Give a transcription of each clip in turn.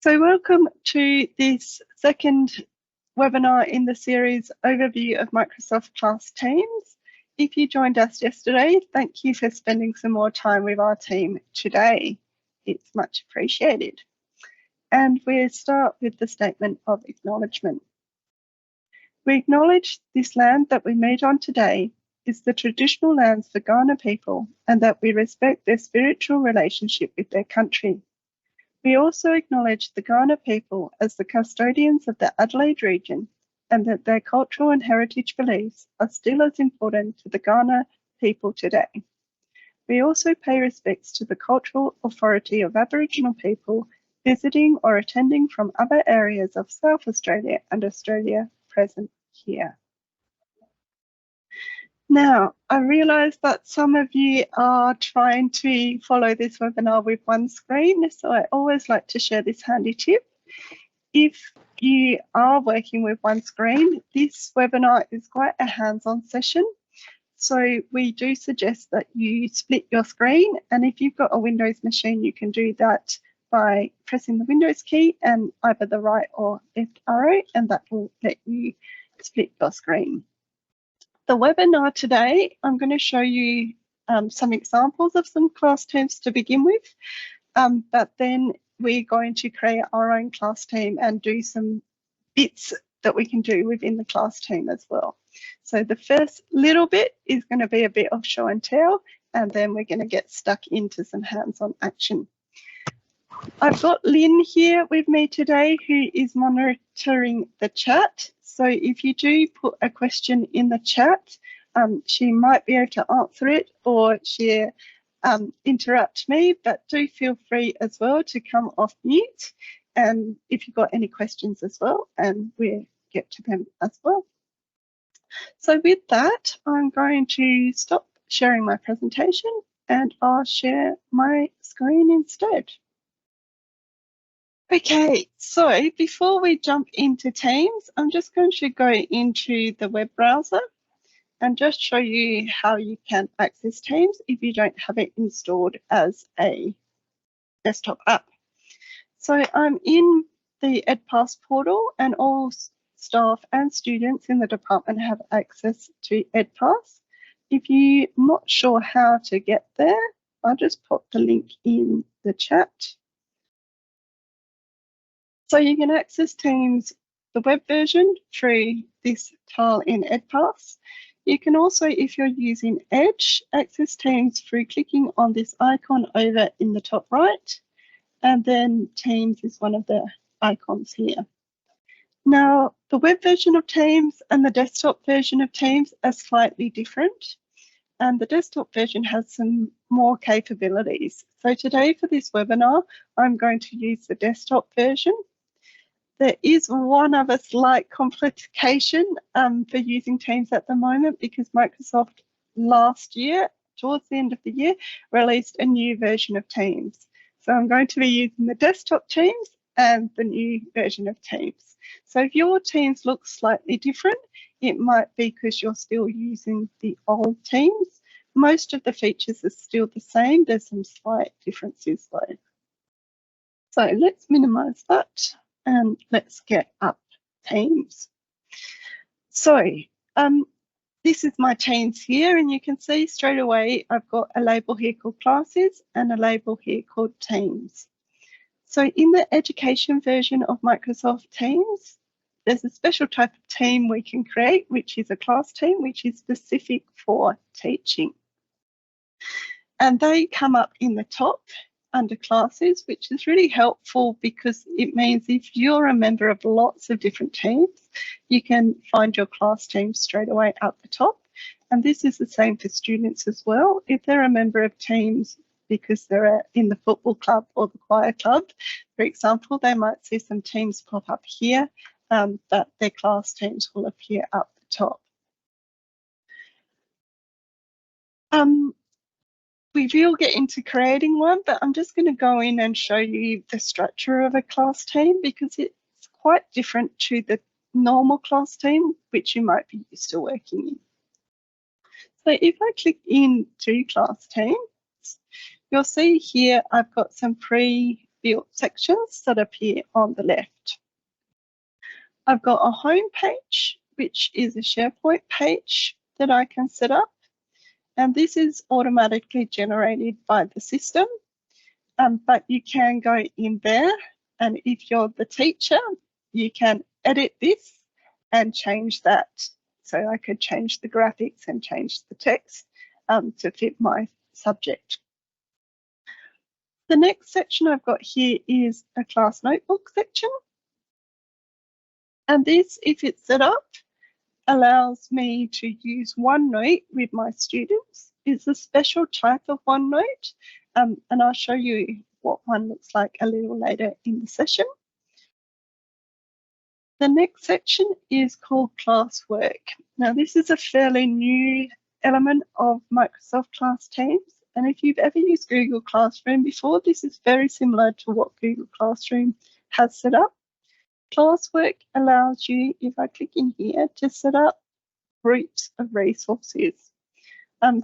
So welcome to this second webinar in the series Overview of Microsoft Class Teams. If you joined us yesterday, thank you for spending some more time with our team today. It's much appreciated. And we'll start with the statement of acknowledgement. We acknowledge this land that we meet on today is the traditional lands for Kaurna people and that we respect their spiritual relationship with their country. We also acknowledge the Kaurna people as the custodians of the Adelaide region and that their cultural and heritage beliefs are still as important to the Kaurna people today. We also pay respects to the cultural authority of Aboriginal people visiting or attending from other areas of South Australia and Australia present here. Now, I realise that some of you are trying to follow this webinar with one screen, so I always like to share this handy tip. If you are working with one screen, this webinar is quite a hands-on session. So we do suggest that you split your screen, and if you've got a Windows machine, you can do that by pressing the Windows key and either the right or left arrow, and that will let you split your screen. The webinar today, I'm going to show you some examples of some class teams to begin with, but then we're going to create our own class team and do some bits that we can do within the class team as well. So the first little bit is going to be a bit of show and tell, and then we're going to get stuck into some hands-on action. I've got Lynn here with me today who is monitoring the chat. So if you do put a question in the chat, she might be able to answer it or she interrupt me, but do feel free as well to come off mute and if you've got any questions as well, and we'll get to them as well. So with that, I'm going to stop sharing my presentation and I'll share my screen instead. Okay, so before we jump into Teams, I'm just going to go into the web browser and just show you how you can access Teams if you don't have it installed as a desktop app. So I'm in the EdPass portal and all staff and students in the department have access to EdPass. If you're not sure how to get there, I'll just pop the link in the chat. So you can access Teams, the web version, through this tile in EdPass. You can also, if you're using Edge, access Teams through clicking on this icon over in the top right, and then Teams is one of the icons here. Now, the web version of Teams and the desktop version of Teams are slightly different, and the desktop version has some more capabilities. So today for this webinar, I'm going to use the desktop version. There is one other slight complication for using Teams at the moment because Microsoft last year, towards the end of the year, released a new version of Teams. So I'm going to be using the desktop Teams and the new version of Teams. So if your Teams looks slightly different, it might be because you're still using the old Teams. Most of the features are still the same. There's some slight differences though. So let's minimize that. And let's get up Teams. So this is my Teams here, and you can see straight away I've got a label here called Classes and a label here called Teams. So in the education version of Microsoft Teams, there's a special type of team we can create, which is a class team, which is specific for teaching. And they come up in the top under classes, which is really helpful because it means if you're a member of lots of different teams, you can find your class team straight away at the top. And this is the same for students as well. If they're a member of teams because they're in the football club or the choir club, for example, they might see some teams pop up here, but their class teams will appear up the top. We will get into creating one, but I'm just going to go in and show you the structure of a class team because it's quite different to the normal class team, which you might be used to working in. So if I click into class teams, you'll see here I've got some pre built sections that appear on the left. I've got a home page, which is a SharePoint page that I can set up. And this is automatically generated by the system, but you can go in there, and if you're the teacher, you can edit this and change that. So I could change the graphics and change the text to fit my subject. The next section I've got here is a class notebook section. And this, if it's set up, allows me to use OneNote with my students. It's a special type of OneNote, and I'll show you what one looks like a little later in the session. The next section is called Classwork. Now, this is a fairly new element of Microsoft Class Teams, and if you've ever used Google Classroom before, this is very similar to what Google Classroom has set up. Classwork allows you, if I click in here, to set up groups of resources.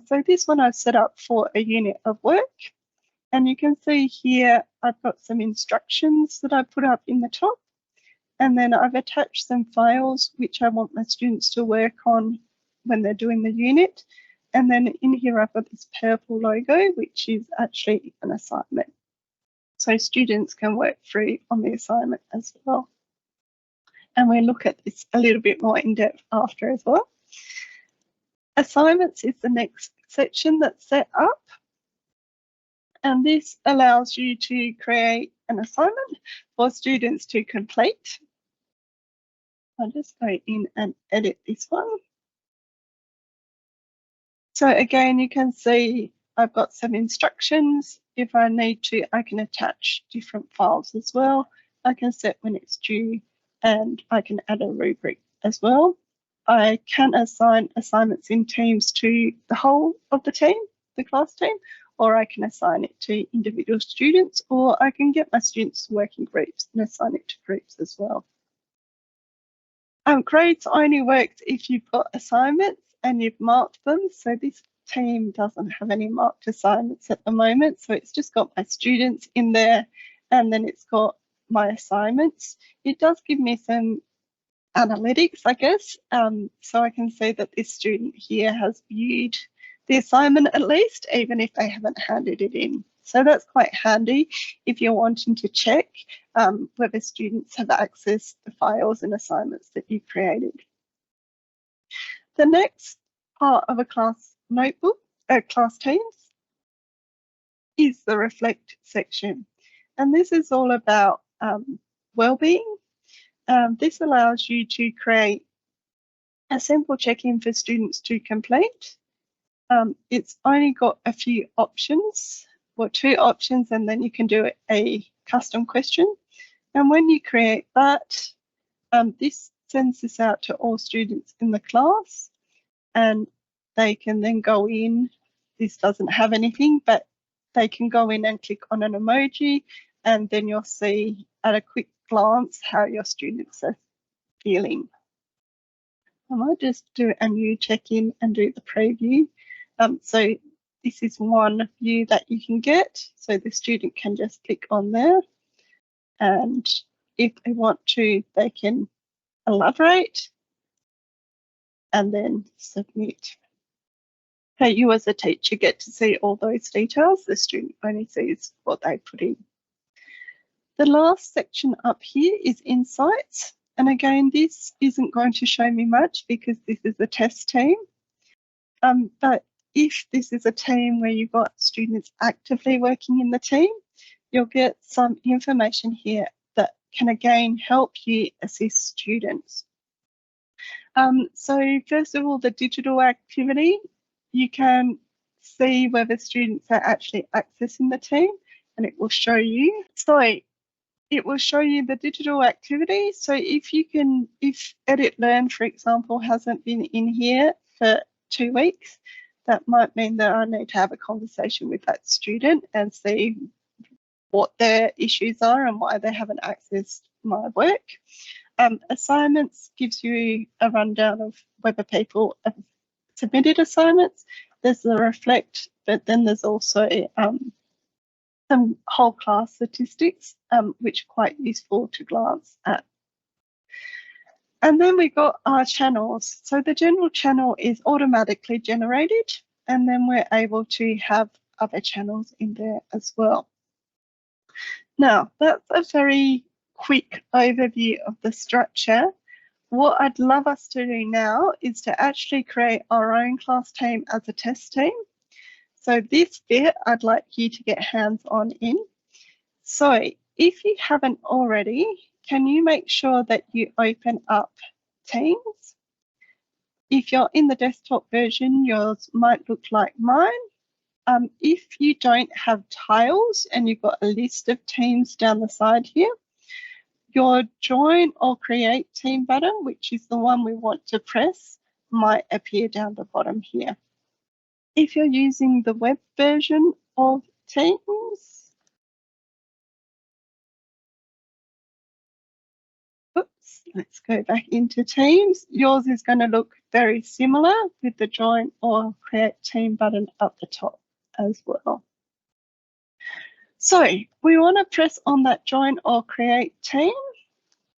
So this one I've set up for a unit of work, and you can see here I've got some instructions that I put up in the top, and then I've attached some files which I want my students to work on when they're doing the unit. And then in here I've got this purple logo, which is actually an assignment. So students can work through on the assignment as well. And we'll look at this a little bit more in depth after as well. Assignments is the next section that's set up. And this allows you to create an assignment for students to complete. I'll just go in and edit this one. So again, you can see I've got some instructions. If I need to, I can attach different files as well. I can set when it's due, and I can add a rubric as well. I can assign assignments in teams to the whole of the team, the class team, or I can assign it to individual students, or I can get my students to work in groups and assign it to groups as well. Grades only works if you've got assignments and you've marked them. So this team doesn't have any marked assignments at the moment. So it's just got my students in there, and then it's got my assignments. It does give me some analytics, I guess. So I can see that this student here has viewed the assignment at least, even if they haven't handed it in. So that's quite handy if you're wanting to check whether students have accessed the files and assignments that you've created. The next part of a class notebook, class teams, is the reflect section. And this is all about well-being. This allows you to create a simple check-in for students to complete. It's only got a few options, or 2 options, and then you can do a custom question. And when you create that, this sends this out to all students in the class, and they can then go in. This doesn't have anything, but they can go in and click on an emoji, and then you'll see at a quick glance how your students are feeling. I might just do a new check-in and do the preview. So this is one view that you can get. So the student can just click on there, and if they want to, they can elaborate and then submit. Okay, you as a teacher get to see all those details. The student only sees what they put in. The last section up here is insights. And again, this isn't going to show me much because this is a test team. But if this is a team where you've got students actively working in the team, you'll get some information here that can again help you assist students. So first of all, the digital activity, you can see whether students are actually accessing the team, and it will show you. So it will show you the digital activity. So if Edit Learn, for example, hasn't been in here for 2 weeks, that might mean that I need to have a conversation with that student and see what their issues are and why they haven't accessed my work. Assignments gives you a rundown of whether people have submitted assignments. There's the reflect, but then there's also some whole class statistics, which are quite useful to glance at. And then we got our channels. So the general channel is automatically generated, and then we're able to have other channels in there as well. Now, that's a very quick overview of the structure. What I'd love us to do now is to actually create our own class team as a test team. So this bit I'd like you to get hands-on in. So if you haven't already, can you make sure that you open up Teams? If you're in the desktop version, yours might look like mine. If you don't have tiles and you've got a list of teams down the side here, your join or create team button, which is the one we want to press, might appear down the bottom here. If you're using the web version of Teams, oops, let's go back into Teams. Yours is going to look very similar with the join or create team button up the top as well. So we want to press on that join or create team,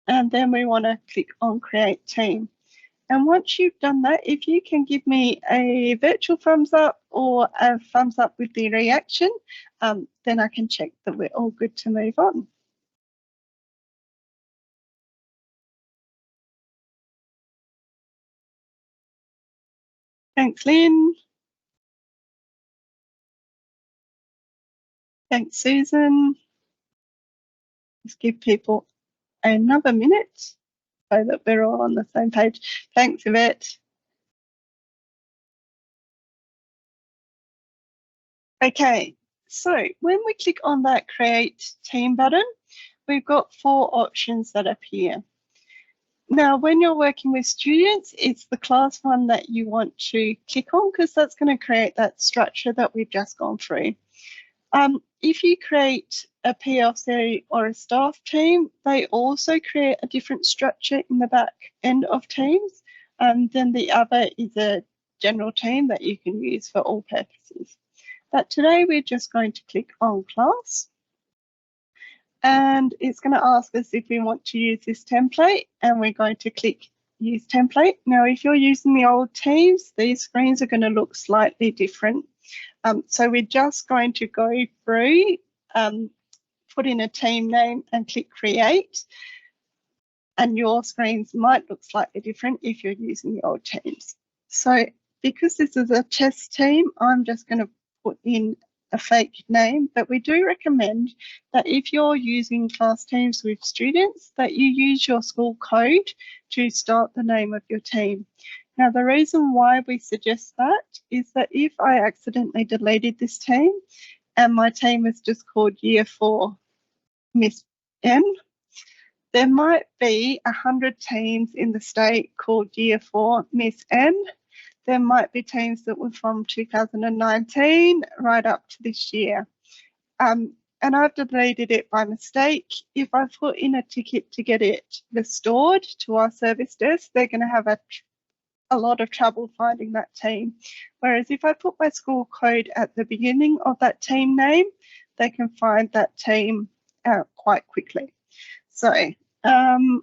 and then we want to click on create team. And once you've done that, if you can give me a virtual thumbs up or a thumbs up with the reaction, then I can check that we're all good to move on. Thanks, Lynn. Thanks, Susan. Just give people another minute so that we're all on the same page. Thanks, Yvette. Okay, so when we click on that create team button, we've got 4 options that appear. Now, when you're working with students, it's the class one that you want to click on because that's going to create that structure that we've just gone through. If you create a PLC or a staff team, they also create a different structure in the back end of Teams. Then the other is a general team that you can use for all purposes. But today we're just going to click on class. And it's going to ask us if we want to use this template, and we're going to click use template. Now, if you're using the old Teams, these screens are going to look slightly different. So we're just going to go through, put in a team name and click create. And your screens might look slightly different if you're using the old Teams. So because this is a test team, I'm just going to put in a fake name, but we do recommend that if you're using class teams with students, that you use your school code to start the name of your team. Now, the reason why we suggest that is that if I accidentally deleted this team and my team is just called Year 4 Miss M, there might be 100 teams in the state called Year 4 Miss N. There might be teams that were from 2019 right up to this year. And I've deleted it by mistake. If I put in a ticket to get it restored to our service desk, they're going to have a lot of trouble finding that team. Whereas if I put my school code at the beginning of that team name, they can find that team quite quickly. So I'm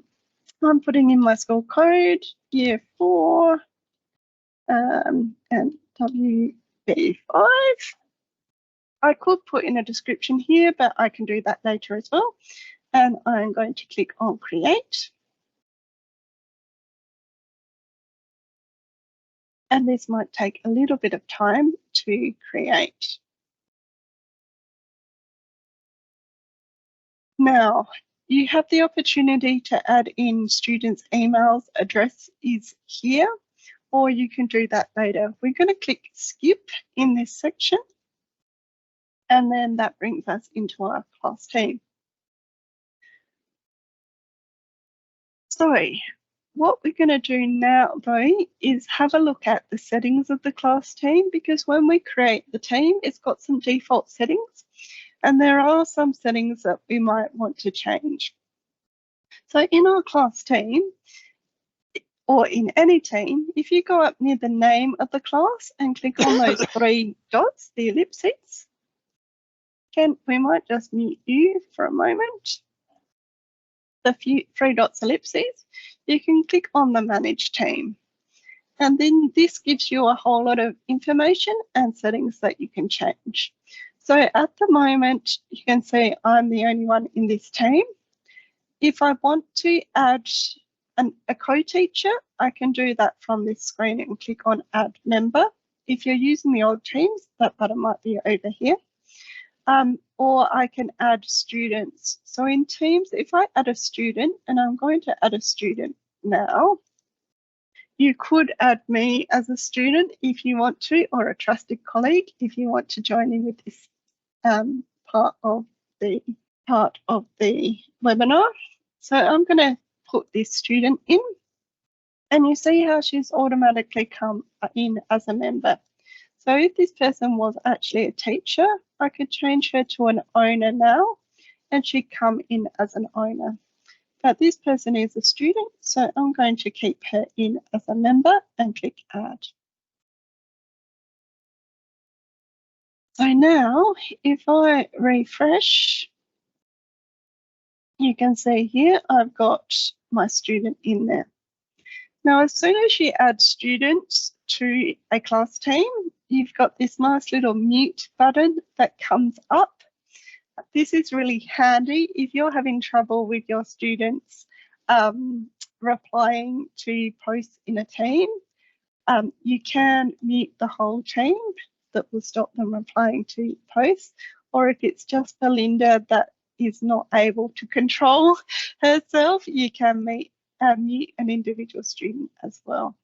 putting in my school code, Year 4, and WB5. I could put in a description here, but I can do that later as well. And I'm going to click on create. And this might take a little bit of time to create. Now, you have the opportunity to add in students' emails. Address is here, or you can do that later. We're going to click skip in this section, and then that brings us into our class team. So what we're going to do now, though, is have a look at the settings of the class team, because when we create the team, it's got some default settings, and there are some settings that we might want to change. So in our class team, or in any team, if you go up near the name of the class and click on those 3 dots, the ellipses, we might just mute you for a moment. The three dots ellipses, you can click on the Manage Team. And then this gives you a whole lot of information and settings that you can change. So at the moment, you can see I'm the only one in this team. If I want to add a co-teacher, I can do that from this screen and click on Add Member. If you're using the old Teams, that button might be over here. Or I can add students. So in Teams, if I add a student, and I'm going to add a student now, you could add me as a student if you want to, or a trusted colleague if you want to join in with this part of the webinar. So I'm going to put this student in, and you see how she's automatically come in as a member. So if this person was actually a teacher, I could change her to an owner now, and she'd come in as an owner. But this person is a student, so I'm going to keep her in as a member and click Add. So now, if I refresh, you can see here I've got my student in there. Now, as soon as you add students to a class team, you've got this nice little mute button that comes up. This is really handy if you're having trouble with your students replying to posts in a team. You can mute the whole team. That will stop them replying to posts. Or if it's just Belinda that is not able to control herself, you can mute an individual student as well.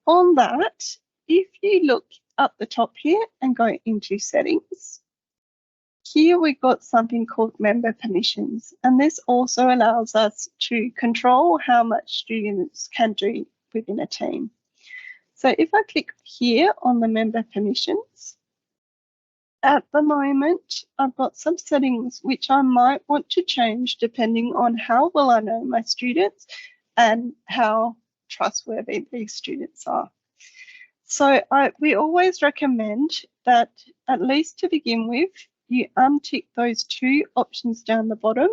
On that, if you look up the top here and go into settings, here we've got something called member permissions, and this also allows us to control how much students can do within a team. So if I click here on the member permissions, at the moment, I've got some settings which I might want to change depending on how well I know my students and how trustworthy these students are. So we always recommend that, at least to begin with, you untick those two options down the bottom,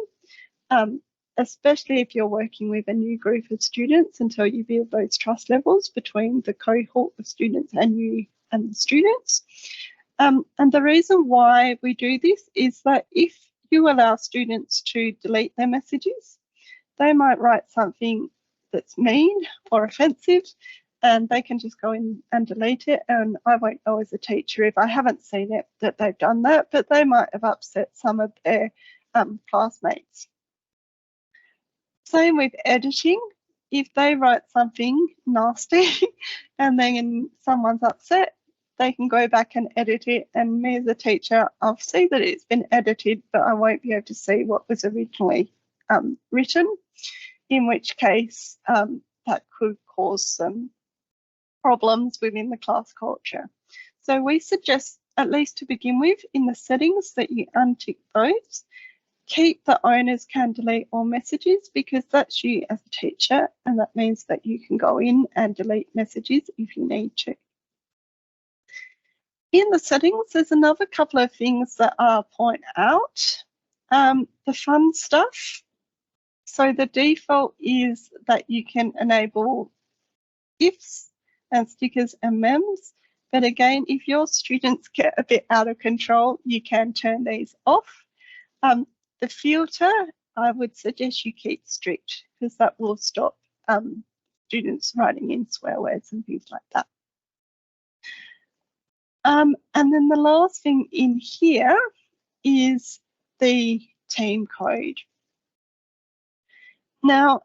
especially if you're working with a new group of students, until you build those trust levels between the cohort of students and you and the students. And the reason why we do this is that if you allow students to delete their messages, they might write something that's mean or offensive, and they can just go in and delete it, and I won't know as a teacher if I haven't seen it that they've done that, but they might have upset some of their classmates. Same with editing. If they write something nasty and then someone's upset, they can go back and edit it, and me as a teacher, I'll see that it's been edited, but I won't be able to see what was originally written, in which case that could cause some problems within the class culture. So we suggest, at least to begin with, in the settings that you untick those. Keep the owners can delete all messages, because that's you as a teacher, and that means that you can go in and delete messages if you need to. In the settings, there's another couple of things that I'll point out. The fun stuff. So the default is that you can enable GIFs and stickers and memes. But again, if your students get a bit out of control, you can turn these off. The filter, I would suggest you keep strict, because that will stop students writing in swear words and things like that. And then the last thing in here is the team code. Now,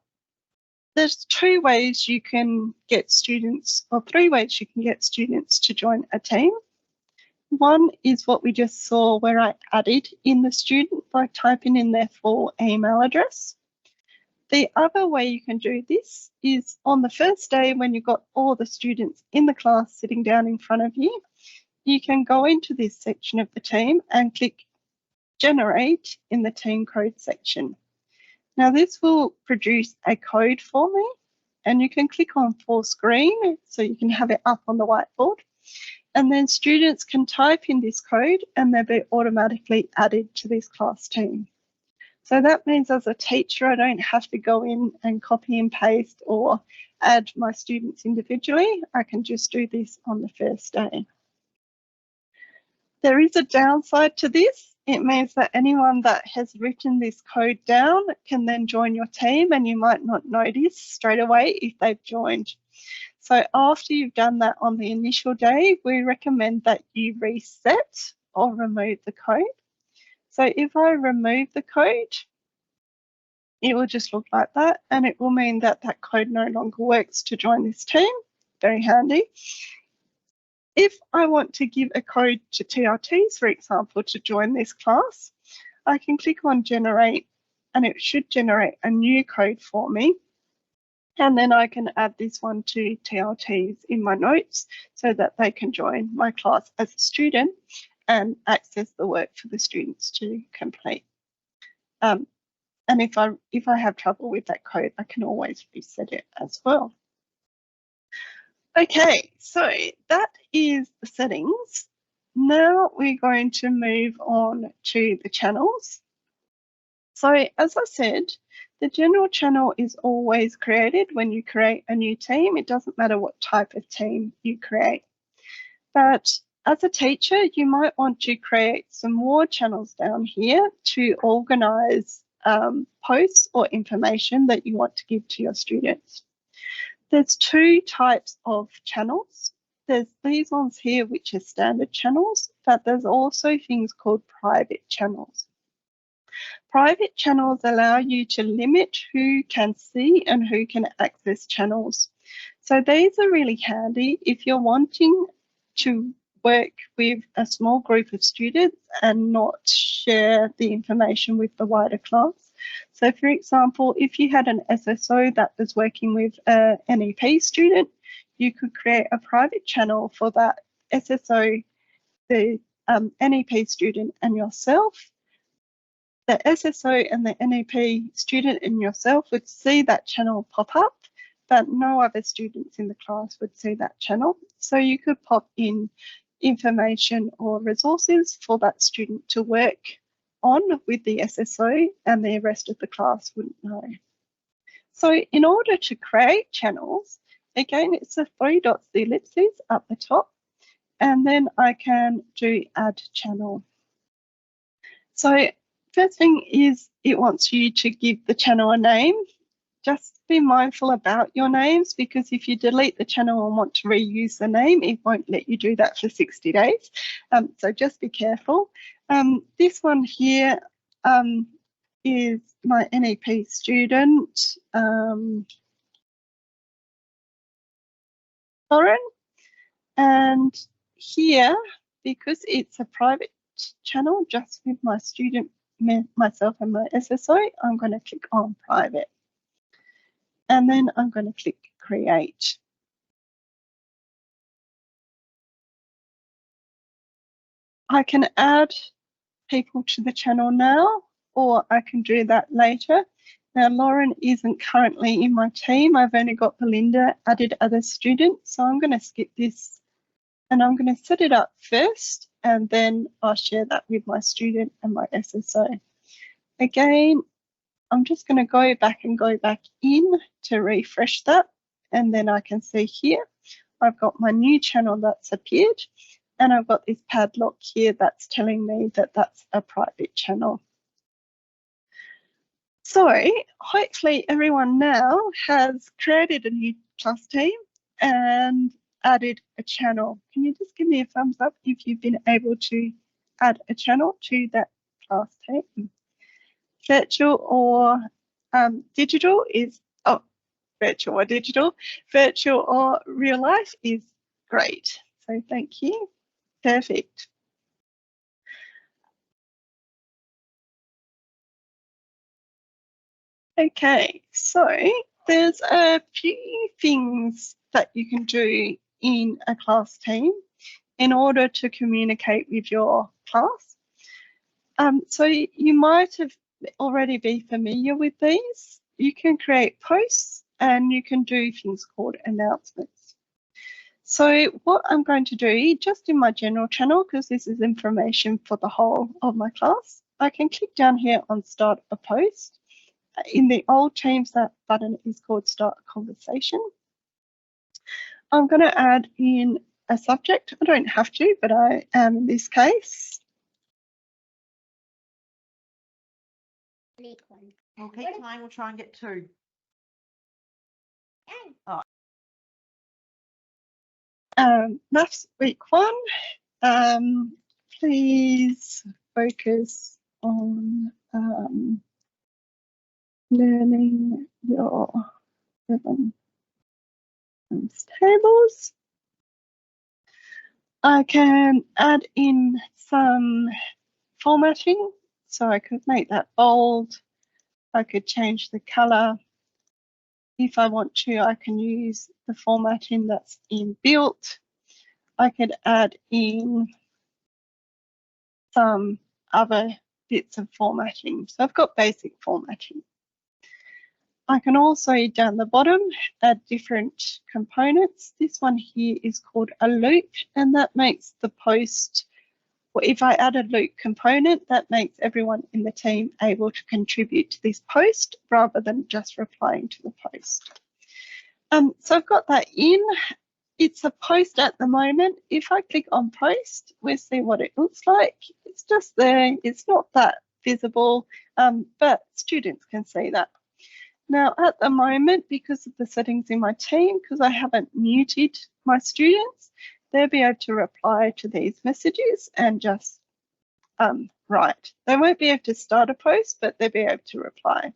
there's two ways you can get students, or three ways you can get students to join a team. One is what we just saw, where I added in the student by typing in their full email address. The other way you can do this is on the first day, when you've got all the students in the class sitting down in front of you, you can go into this section of the team and click Generate in the team code section. Now this will produce a code for me, and you can click on full screen so you can have it up on the whiteboard. And then students can type in this code and they'll be automatically added to this class team. So that means as a teacher, I don't have to go in and copy and paste or add my students individually. I can just do this on the first day. There is a downside to this. It means that anyone that has written this code down can then join your team, and you might not notice straight away if they've joined. So after you've done that on the initial day, we recommend that you reset or remove the code. So if I remove the code, it will just look like that, and it will mean that that code no longer works to join this team. Very handy. If I want to give a code to TRTs, for example, to join this class, I can click on generate and it should generate a new code for me. And then I can add this one to TRTs in my notes so that they can join my class as a student and access the work for the students to complete. And if I have trouble with that code, I can always reset it as well. Okay, so that is the settings. Now we're going to move on to the channels. So as I said, the general channel is always created when you create a new team. It doesn't matter what type of team you create. But as a teacher, you might want to create some more channels down here to organize posts or information that you want to give to your students. There's two types of channels. There's these ones here, which are standard channels, but there's also things called private channels. Private channels allow you to limit who can see and who can access channels. So these are really handy if you're wanting to work with a small group of students and not share the information with the wider class. So for example, if you had an SSO that was working with an NEP student, you could create a private channel for that SSO, the NEP student and yourself. The SSO and the NEP student and yourself would see that channel pop up, but no other students in the class would see that channel. So you could pop in information or resources for that student to work on with the SSO, and the rest of the class wouldn't know. So in order to create channels, again, it's the three dots, the ellipses up the top, and then I can do add channel. So first thing is it wants you to give the channel a name. Just be mindful about your names, because if you delete the channel and want to reuse the name, it won't let you do that for 60 days. So just be careful. This one here is my NEP student, Lauren. And here, because it's a private channel just with my student, myself and my SSO, I'm going to click on private. And then I'm going to click create. I can add people to the channel now, or I can do that later. Now, Lauren isn't currently in my team. I've only got Belinda added as a student, so I'm going to skip this and I'm going to set it up first, and then I'll share that with my student and my SSO. Again, I'm just going to go back in to refresh that, and then I can see here I've got my new channel that's appeared, and I've got this padlock here that's telling me that that's a private channel. So hopefully everyone now has created a new class team and added a channel. Can you just give me a thumbs up if you've been able to add a channel to that class team? Virtual or digital is, oh, virtual or digital. Virtual or real life is great. So thank you. Perfect. Okay, so there's a few things that you can do in a class team in order to communicate with your class. So you might have already be familiar with these. You can create posts and you can do things called announcements. So what I'm going to do, just in my general channel, because this is information for the whole of my class, I can click down here on Start a Post. In the old Teams, that button is called Start a Conversation. I'm going to add in a subject. I don't have to, but I am in this case. We'll keep playing, we'll try and get 2. Oh. Maths week 1. Please focus on learning your 7 times tables. I can add in some formatting, so I could make that bold. I could change the color. If I want to, I can use the formatting that's inbuilt. I could add in some other bits of formatting. So I've got basic formatting. I can also, down the bottom, add different components. This one here is called a loop, and that makes the post, or if I add a loop component, that makes everyone in the team able to contribute to this post rather than just replying to the post. So I've got that in. It's a post at the moment. If I click on post, we'll see what it looks like. It's just there. It's not that visible, but students can see that. Now, at the moment, because of the settings in my team, because I haven't muted my students, they'll be able to reply to these messages and just write. They won't be able to start a post, but they'll be able to reply.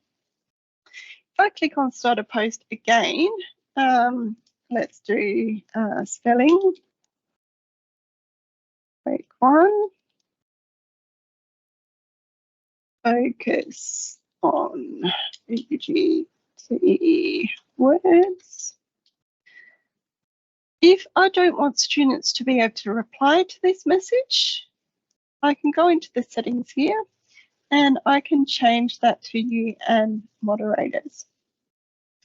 If I click on start a post again, let's do spelling. Week 1. Focus on EGT words. If I don't want students to be able to reply to this message, I can go into the settings here and I can change that to you and moderators.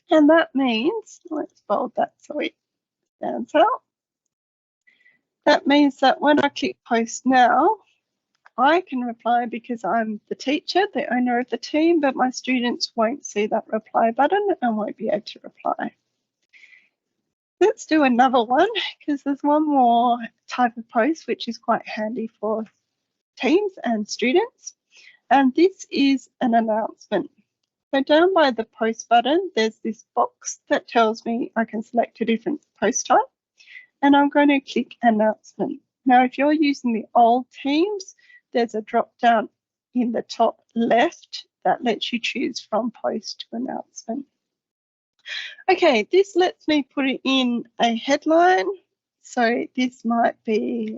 And that means, let's bold that so it stands out. That means that when I click post now, I can reply because I'm the teacher, the owner of the team, but my students won't see that reply button and won't be able to reply. Let's do another one because there's one more type of post which is quite handy for teams and students. And this is an announcement. So down by the post button, there's this box that tells me I can select a different post type. And I'm going to click announcement. Now, if you're using the old Teams, there's a drop down in the top left that lets you choose from post to announcement. Okay, this lets me put it in a headline. So this might be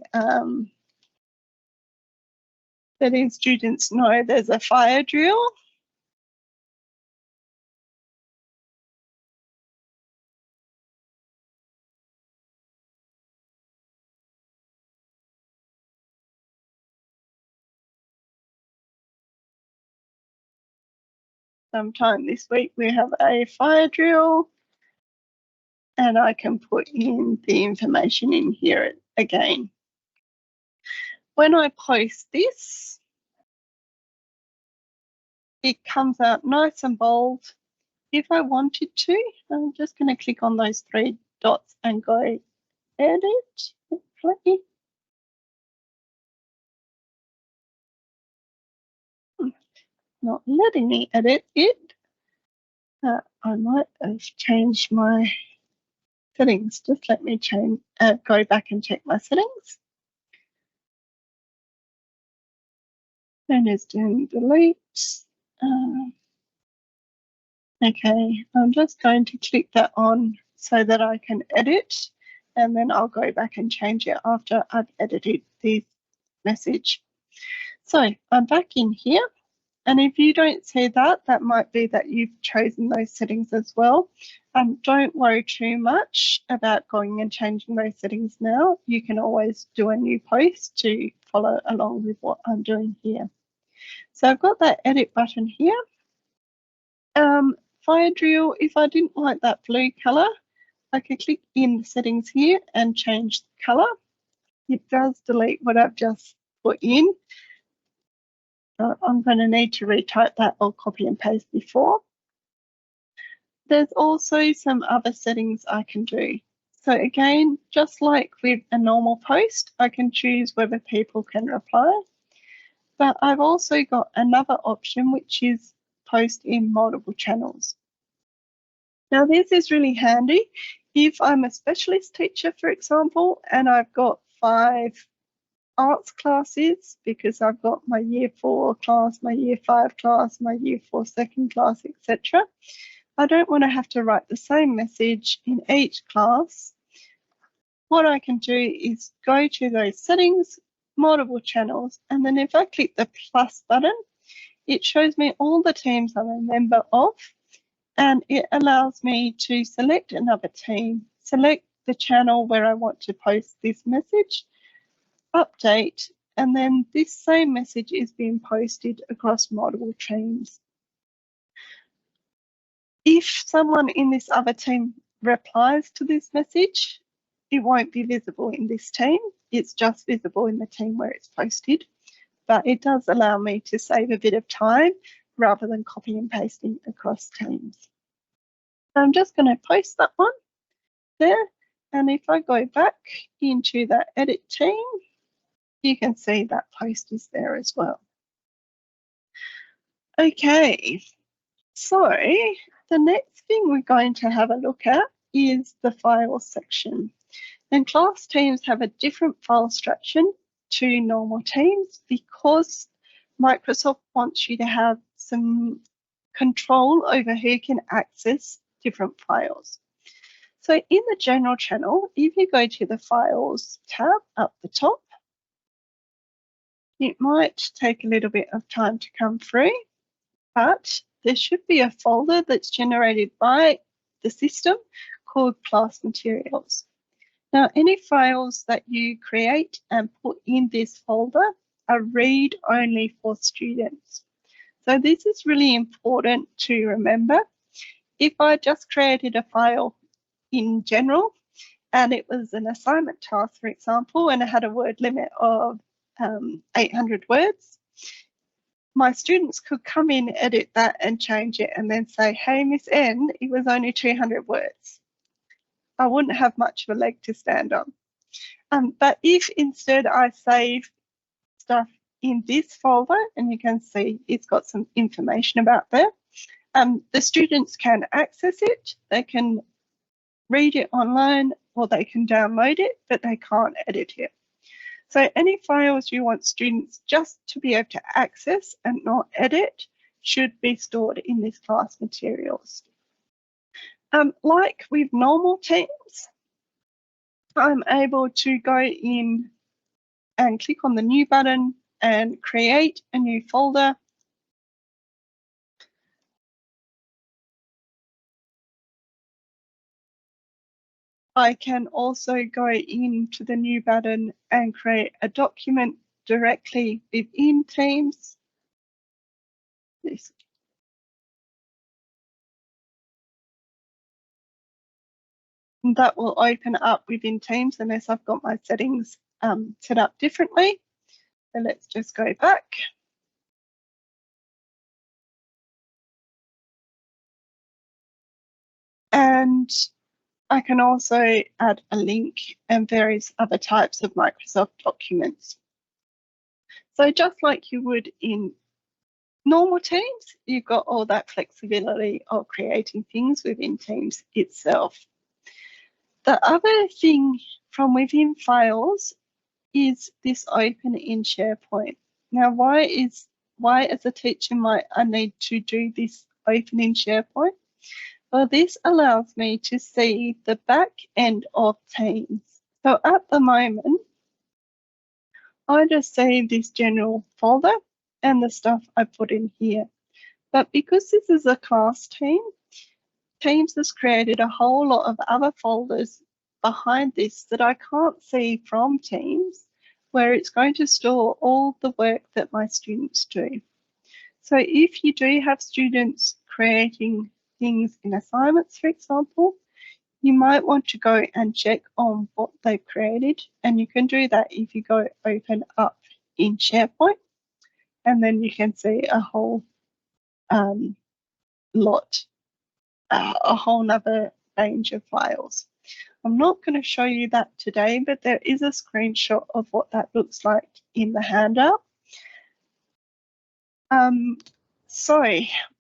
letting students know there's a fire drill. Sometime this week we have a fire drill. And I can put in the information in here again. When I post this, it comes out nice and bold. If I wanted to, I'm just going to click on those 3 dots and go edit. Hopefully. Not letting me edit it. I might have changed my settings. Just let me change, go back and check my settings. And it's doing delete. Okay, I'm just going to click that on so that I can edit, and then I'll go back and change it after I've edited the message. So I'm back in here, and if you don't see that, that might be that you've chosen those settings as well. Don't worry too much about going and changing those settings now. You can always do a new post to follow along with what I'm doing here. So I've got that edit button here. Fire drill, if I didn't like that blue color, I can click in the settings here and change the colour. It does delete what I've just put in. I'm going to need to retype that or copy and paste before. There's also some other settings I can do. So again, just like with a normal post, I can choose whether people can reply. But I've also got another option, which is post in multiple channels. Now this is really handy if I'm a specialist teacher, for example, and I've got 5 arts classes, because I've got my year 4 class, my year 5 class, my year 4 second class, etc. I don't want to have to write the same message in each class. What I can do is go to those settings, multiple channels, and then if I click the plus button, it shows me all the teams I'm a member of, and it allows me to select another team, select the channel where I want to post this message, update, and then this same message is being posted across multiple teams. If someone in this other team replies to this message, it won't be visible in this team. It's just visible in the team where it's posted. But it does allow me to save a bit of time rather than copy and pasting across teams. I'm just going to post that one there. And if I go back into that edit team, you can see that post is there as well. Okay, so the next thing we're going to have a look at is the files section. And class teams have a different file structure to normal teams because Microsoft wants you to have some control over who can access different files. So in the general channel, if you go to the files tab up the top, it might take a little bit of time to come through, but there should be a folder that's generated by the system called class materials. Now, any files that you create and put in this folder are read-only for students. So this is really important to remember. If I just created a file in general and it was an assignment task, for example, and it had a word limit of 800 words, my students could come in, edit that and change it and then say, hey, Miss N, it was only 200 words. I wouldn't have much of a leg to stand on. But if instead I save stuff in this folder, and you can see it's got some information about there, the students can access it, they can read it online or they can download it, but they can't edit it. So any files you want students just to be able to access and not edit should be stored in this class materials. Like with normal teams, I'm able to go in and click on the new button and create a new folder. I can also go into the new button and create a document directly within Teams. That will open up within Teams unless I've got my settings set up differently. So let's just go back. And I can also add a link and various other types of Microsoft documents. So just like you would in normal Teams, you've got all that flexibility of creating things within Teams itself. The other thing from within files is this open in SharePoint. Now, why as a teacher might I need to do this open in SharePoint? Well, this allows me to see the back end of Teams. So at the moment, I just see this general folder and the stuff I put in here. But because this is a class team, Teams has created a whole lot of other folders behind this that I can't see from Teams, where it's going to store all the work that my students do. So if you do have students creating things in assignments, for example, you might want to go and check on what they've created, and you can do that if you go open up in SharePoint, and then you can see a whole lot, a whole nother range of files. I'm not going to show you that today, but there is a screenshot of what that looks like in the handout. So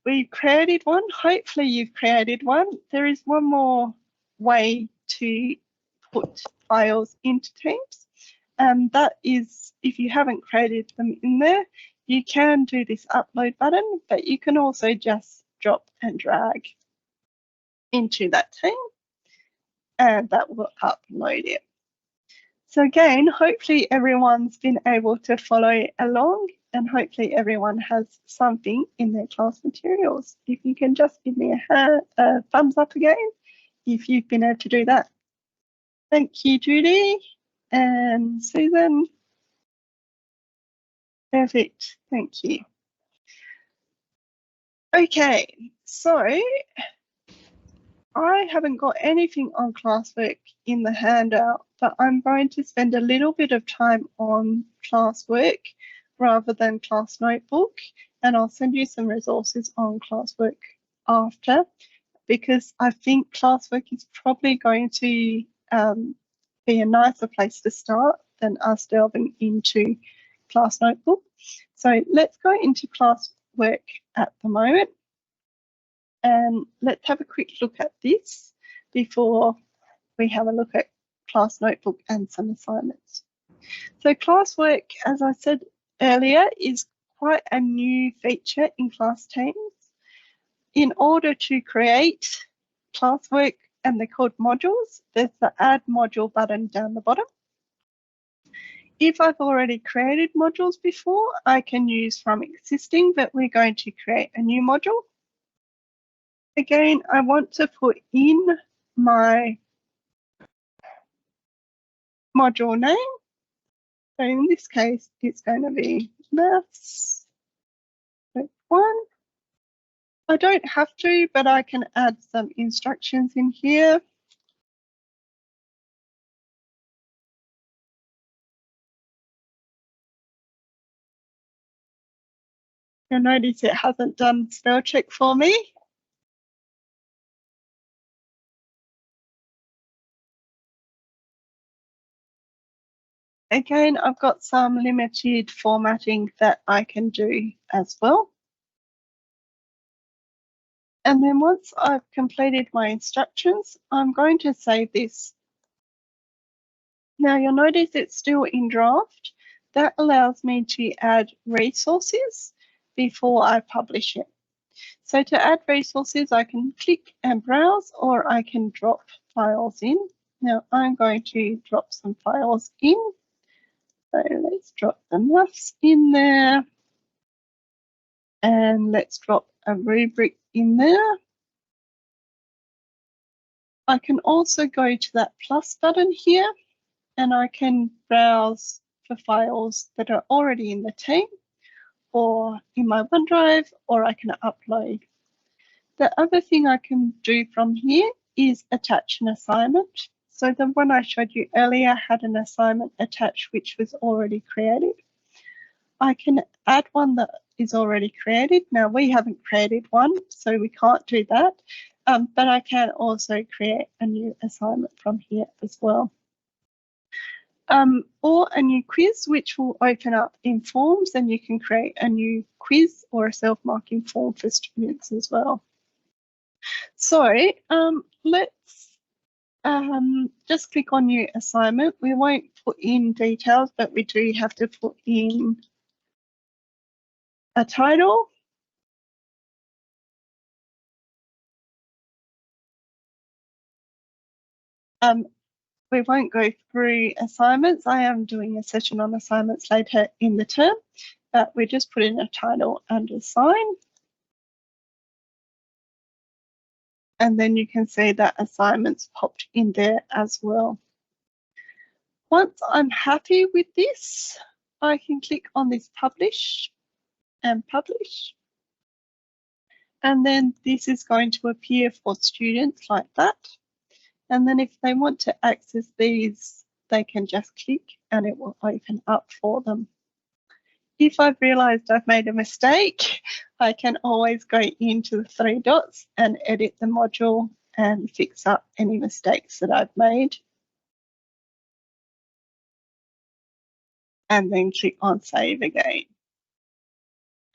we created one. Hopefully you've created one. There is one more way to put files into Teams, and that is if you haven't created them in there, you can do this upload button, but you can also just drop and drag into that team, and that will upload it. So again, hopefully everyone's been able to follow along, and hopefully everyone has something in their class materials. If you can just give me a thumbs up again, if you've been able to do that. Thank you, Judy and Susan. Perfect, thank you. Okay, so I haven't got anything on classwork in the handout, but I'm going to spend a little bit of time on classwork rather than class notebook, and I'll send you some resources on classwork after, because I think classwork is probably going to be a nicer place to start than us delving into class notebook. So let's go into classwork at the moment, and let's have a quick look at this before we have a look at class notebook and some assignments. So classwork, as I said earlier, is quite a new feature in class Teams. In order to create classwork, and they're called modules, there's the add module button down the bottom. If I've already created modules before, I can use from existing, but we're going to create a new module. Again, I want to put in my module name. So in this case, it's going to be Maths 1. I don't have to, but I can add some instructions in here. You'll notice it hasn't done spell check for me. Again, I've got some limited formatting that I can do as well. And then once I've completed my instructions, I'm going to save this. Now you'll notice it's still in draft. That allows me to add resources before I publish it. So to add resources, I can click and browse, or I can drop files in. Now I'm going to drop some files in. So let's drop the maths in there. And let's drop a rubric in there. I can also go to that plus button here, and I can browse for files that are already in the team or in my OneDrive, or I can upload. The other thing I can do from here is attach an assignment. So the one I showed you earlier had an assignment attached which was already created. I can add one that is already created. Now we haven't created one, so we can't do that, but I can also create a new assignment from here as well. Or a new quiz, which will open up in forms, and you can create a new quiz or a self-marking form for students as well. So let's just click on new assignment. We won't put in details, but we do have to put in a title. We won't go through assignments. I am doing a session on assignments later in the term, but we just put in a title and assign. And then you can see that assignments popped in there as well. Once I'm happy with this, I can click on this publish and publish. And then this is going to appear for students like that. And then if they want to access these, they can just click and it will open up for them. If I've realized I've made a mistake, I can always go into the 3 dots and edit the module and fix up any mistakes that I've made. And then click on Save again.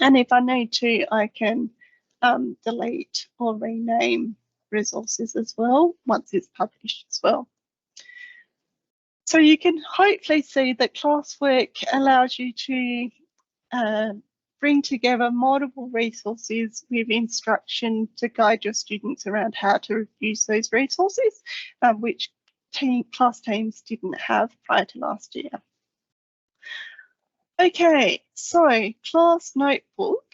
And if I need to, I can delete or rename resources as well once it's published as well. So you can hopefully see that classwork allows you to bring together multiple resources with instruction to guide your students around how to use those resources, which class teams didn't have prior to last year. Okay, so class notebook.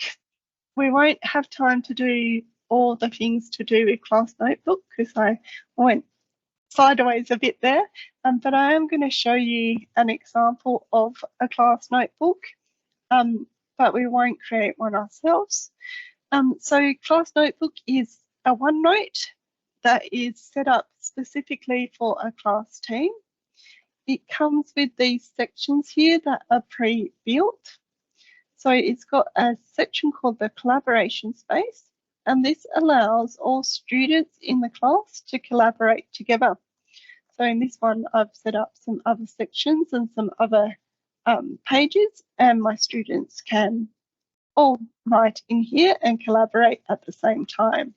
We won't have time to do all the things to do with class notebook because I went sideways a bit there, but I am going to show you an example of a class notebook, but we won't create one ourselves. So class notebook is a OneNote that is set up specifically for a class team. It comes with these sections here that are pre-built. So it's got a section called the collaboration space, and this allows all students in the class to collaborate together. So in this one, I've set up some other sections and some other pages, and my students can all write in here and collaborate at the same time.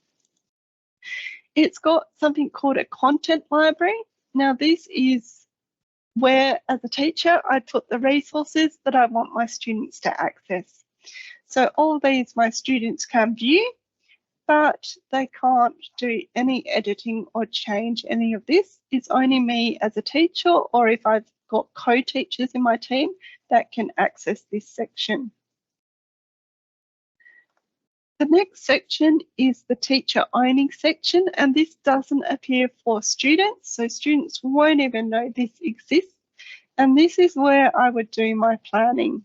It's got something called a content library. Now this is where, as a teacher, I put the resources that I want my students to access. So all these my students can view, but they can't do any editing or change any of this. It's only me as a teacher, or if I've got co-teachers in my team, that can access this section. The next section is the teacher owning section, and this doesn't appear for students, so students won't even know this exists. And this is where I would do my planning.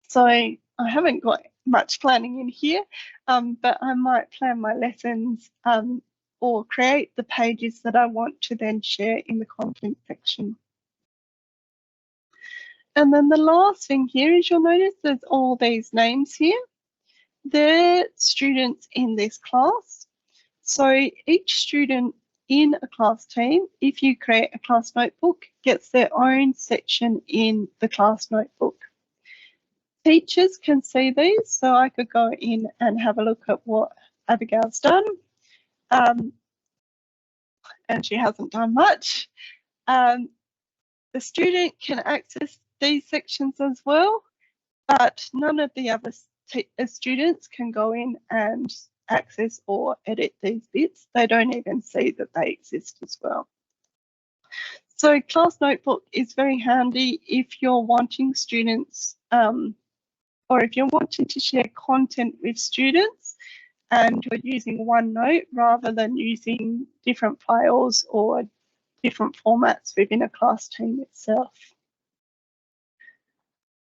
So I haven't got much planning in here, but I might plan my lessons or create the pages that I want to then share in the content section. And then the last thing here is you'll notice there's all these names here. They're students in this class. So each student in a class team, if you create a class notebook, gets their own section in the class notebook. Teachers can see these, so I could go in and have a look at what Abigail's done. And she hasn't done much. The student can access these sections as well, but none of the other students can go in and access or edit these bits. They don't even see that they exist as well. So class notebook is very handy if you're wanting students or if you're wanting to share content with students and you're using OneNote rather than using different files or different formats within a class team itself.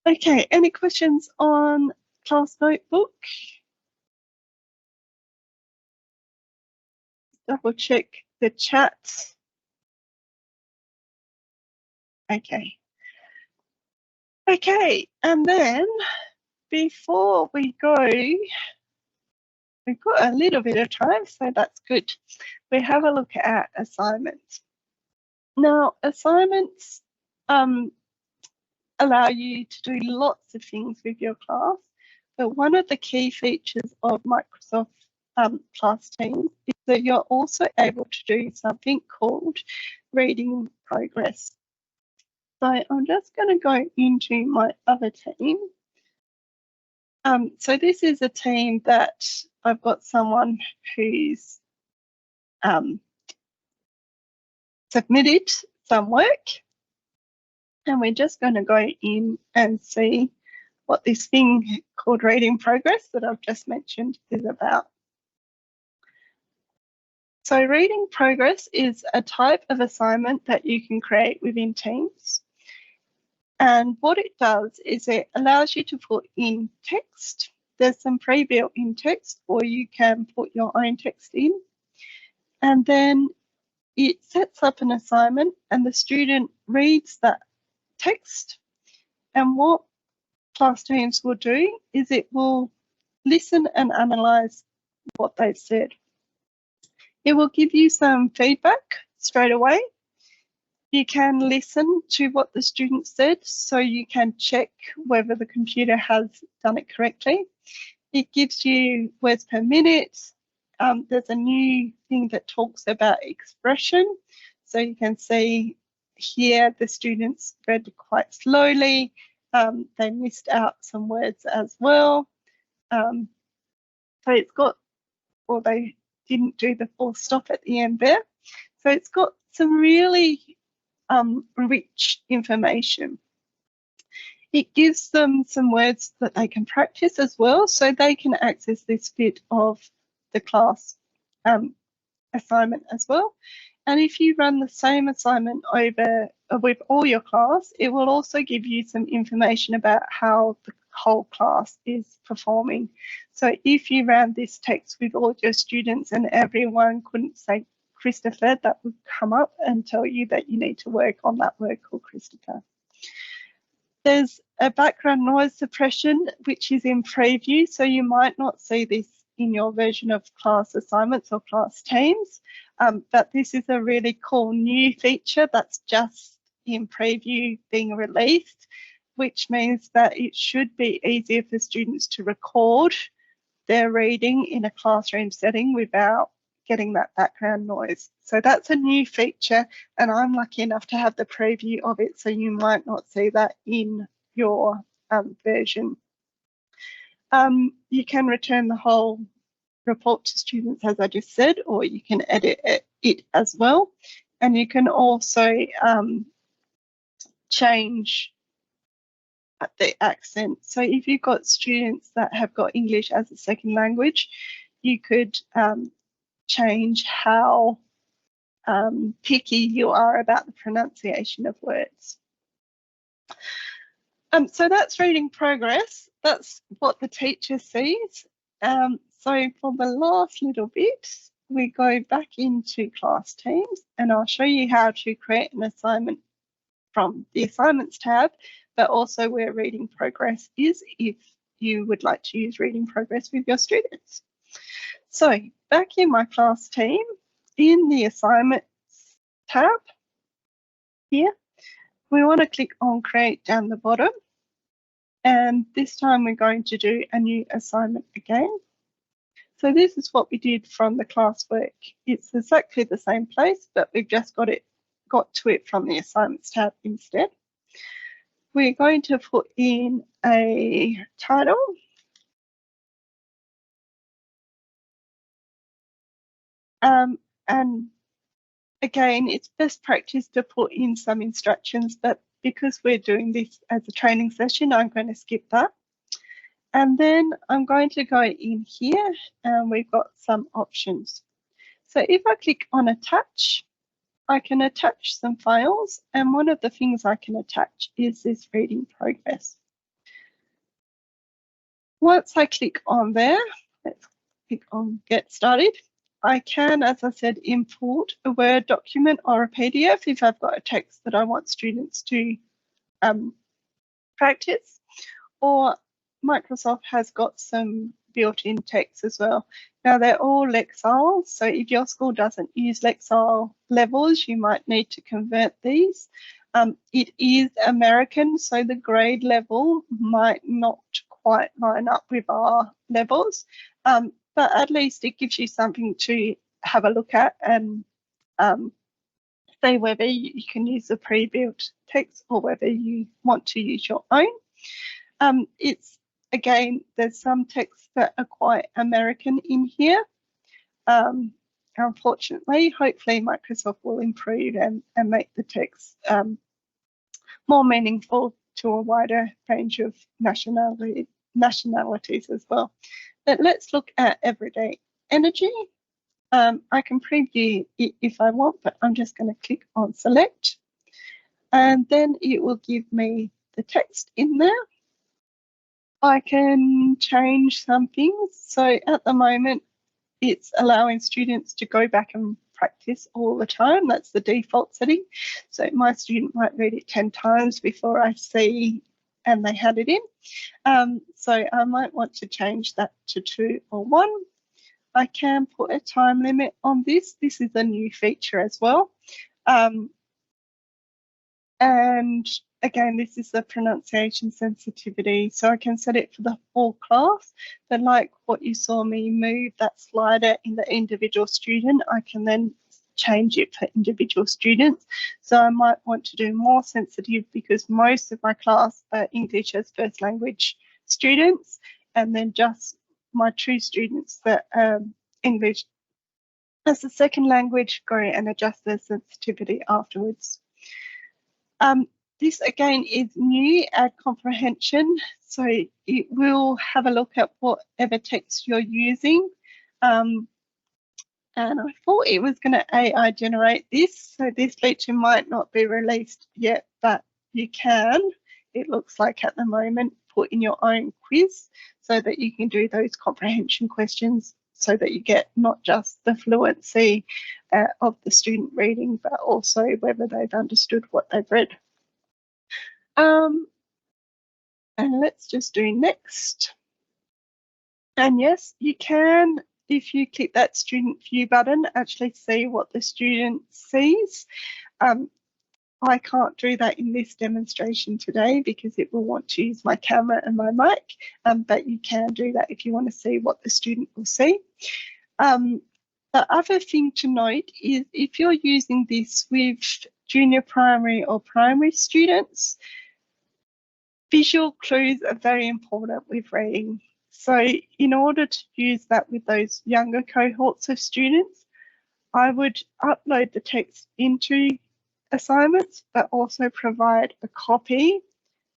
Okay, any questions on class notebook? Double check the chat. Okay. Okay, and then before we go, we've got a little bit of time, so that's good. We have a look at assignments. Now, assignments allow you to do lots of things with your class, but one of the key features of Microsoft class teams is that you're also able to do something called reading progress. So I'm just going to go into my other team. So this is a team that I've got someone who's submitted some work, and we're just going to go in and see what this thing called reading progress that I've just mentioned is about. So reading progress is a type of assignment that you can create within Teams. And what it does is it allows you to put in text. There's some pre-built in text, or you can put your own text in. And then it sets up an assignment and the student reads that text, and what class teams will do is it will listen and analyse what they've said. It will give you some feedback straight away. You can listen to what the student said so you can check whether the computer has done it correctly. It gives you words per minute. There's a new thing that talks about expression. So you can see here the students read quite slowly. They missed out some words as well. So it's got, or they didn't do the full stop at the end there. So it's got some really rich information. It gives them some words that they can practice as well, so they can access this bit of the class assignment as well. And if you run the same assignment over with all your class, it will also give you some information about how the whole class is performing. So if you ran this text with all your students and everyone couldn't say Christopher, that would come up and tell you that you need to work on that word called Christopher. There's a background noise suppression, which is in preview, so you might not see this in your version of class assignments or class teams, but this is a really cool new feature that's just in preview being released, which means that it should be easier for students to record their reading in a classroom setting without getting that background noise. So that's a new feature, and I'm lucky enough to have the preview of it, so you might not see that in your version. You can return the whole report to students, as I just said, or you can edit it as well. And you can also change the accent. So if you've got students that have got English as a second language, you could change how picky you are about the pronunciation of words. So that's reading progress. That's what the teacher sees. So for the last little bit, we go back into class teams, and I'll show you how to create an assignment from the assignments tab, but also where reading progress is if you would like to use reading progress with your students. So back in my class team, in the assignments tab here, we want to click on create down the bottom. And this time we're going to do a new assignment again. So this is what we did from the classwork. It's exactly the same place, but we've just got to it from the assignments tab instead. We're going to put in a title. And again, it's best practice to put in some instructions, but because we're doing this as a training session, I'm going to skip that. And then I'm going to go in here and we've got some options. So if I click on attach, I can attach some files, and one of the things I can attach is this reading progress. Once I click on there, let's click on get started. I can, as I said, import a Word document or a PDF if I've got a text that I want students to practice, or Microsoft has got some built-in text as well. Now they're all Lexile, so if your school doesn't use Lexile levels, you might need to convert these. It is American, so the grade level might not quite line up with our levels, but at least it gives you something to have a look at and say whether you can use the pre-built text or whether you want to use your own. It's again, there's some texts that are quite American in here. Unfortunately, hopefully Microsoft will improve and make the text more meaningful to a wider range of nationalities as well. But let's look at everyday energy. I can preview it if I want, but I'm just going to click on select, and then it will give me the text in there. I can change some things. So at the moment, it's allowing students to go back and practice all the time. That's the default setting. So my student might read it 10 times before I see and they had it in. So I might want to change that to 2 or 1. I can put a time limit on this. This is a new feature as well. And again, this is the pronunciation sensitivity. So I can set it for the whole class, but like what you saw me move that slider in the individual student, I can then change it for individual students. So I might want to do more sensitive because most of my class are English as first language students, and then just my true students that English as a second language go and adjust their sensitivity afterwards. This again is new, add comprehension, so it will have a look at whatever text you're using. And I thought it was going to AI generate this, so this feature might not be released yet, but you can, it looks like at the moment, put in your own quiz so that you can do those comprehension questions so that you get not just the fluency of the student reading, but also whether they've understood what they've read. And let's just do next. And yes, you can, if you click that student view button, actually see what the student sees. I can't do that in this demonstration today because it will want to use my camera and my mic, but you can do that if you want to see what the student will see. The other thing to note is if you're using this with junior primary or primary students, visual clues are very important with reading. So in order to use that with those younger cohorts of students, I would upload the text into assignments, but also provide a copy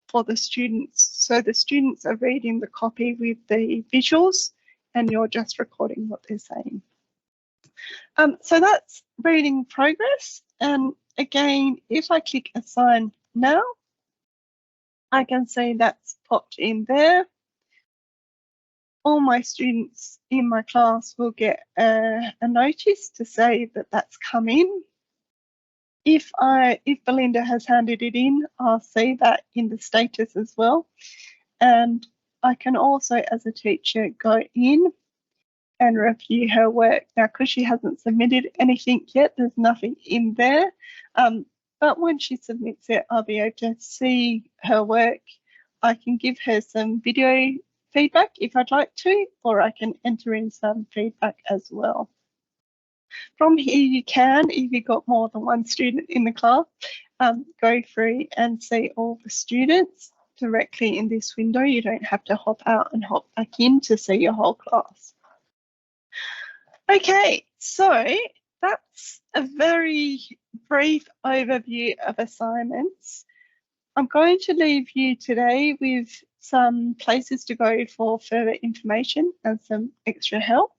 for the students. So the students are reading the copy with the visuals and you're just recording what they're saying. So that's reading progress. And again, if I click assign now, I can see that's popped in there. All my students in my class will get a notice to say that that's come in. If Belinda has handed it in, I'll see that in the status as well. And I can also, as a teacher, go in and review her work. Now, because she hasn't submitted anything yet, there's nothing in there. But when she submits it, I'll be able to see her work. I can give her some video feedback if I'd like to, or I can enter in some feedback as well. From here, you can, if you've got more than one student in the class, go through and see all the students directly in this window. You don't have to hop out and hop back in to see your whole class. Okay, so that's a very brief overview of assignments. I'm going to leave you today with some places to go for further information and some extra help.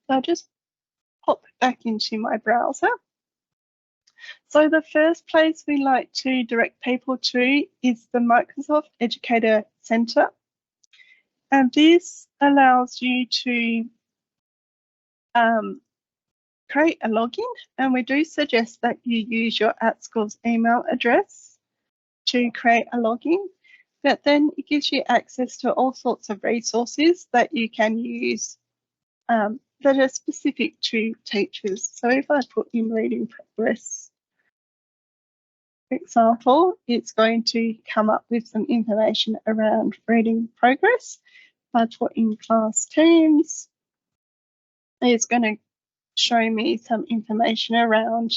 So I'll just pop back into my browser. So the first place we like to direct people to is the Microsoft Educator Center. And this allows you to create a login, and we do suggest that you use your @schools email address to create a login, but then it gives you access to all sorts of resources that you can use that are specific to teachers. So if I put in reading progress, for example, it's going to come up with some information around reading progress. If I put in class teams, it's going to show me some information around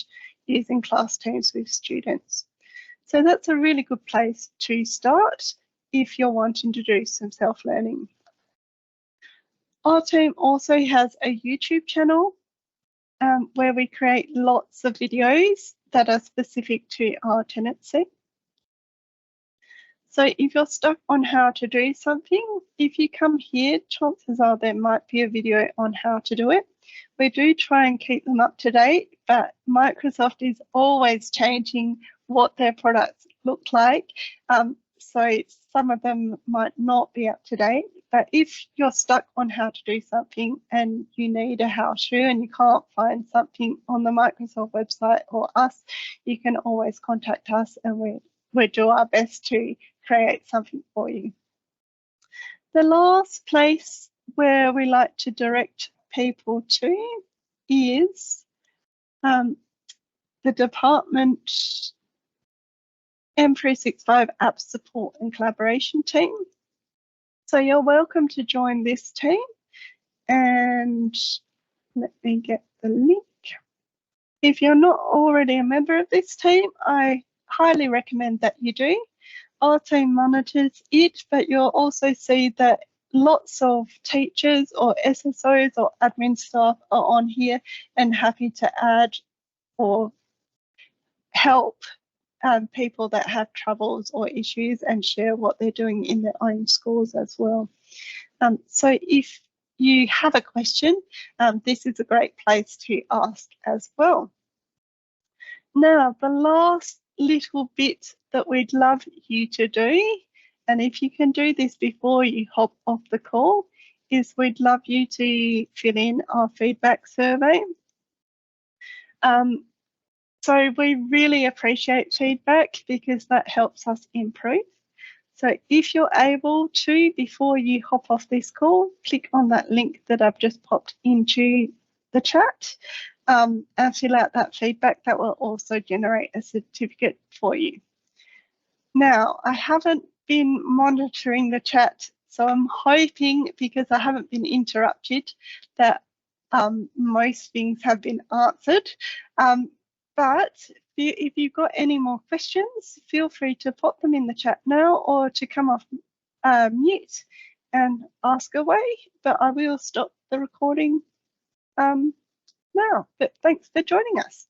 using class teams with students. So that's a really good place to start if you're wanting to do some self-learning. Our team also has a YouTube channel where we create lots of videos that are specific to our tenancy. So if you're stuck on how to do something, if you come here, chances are there might be a video on how to do it. We do try and keep them up to date, but Microsoft is always changing what their products look like. So some of them might not be up to date, But if you're stuck on how to do something and you need a how-to and you can't find something on the Microsoft website or us, you can always contact us and we'll do our best to create something for you. The last place where we like to direct people to is the department M365 App Support and Collaboration team. So you're welcome to join this team, and let me get the link. If you're not already a member of this team, I highly recommend that you do. Our team monitors it, but you'll also see that lots of teachers or SSOs or admin staff are on here and happy to add or help people that have troubles or issues and share what they're doing in their own schools as well. So if you have a question, this is a great place to ask as well. Now, the last little bit that we'd love you to do, and if you can do this before you hop off the call, is we'd love you to fill in our feedback survey. So we really appreciate feedback because that helps us improve. So if you're able to, before you hop off this call, click on that link that I've just popped into the chat and fill out that feedback. That will also generate a certificate for you. Now, I haven't been monitoring the chat, so I'm hoping, because I haven't been interrupted, that most things have been answered. But if you've got any more questions, feel free to pop them in the chat now or to come off mute and ask away. But I will stop the recording now. But thanks for joining us.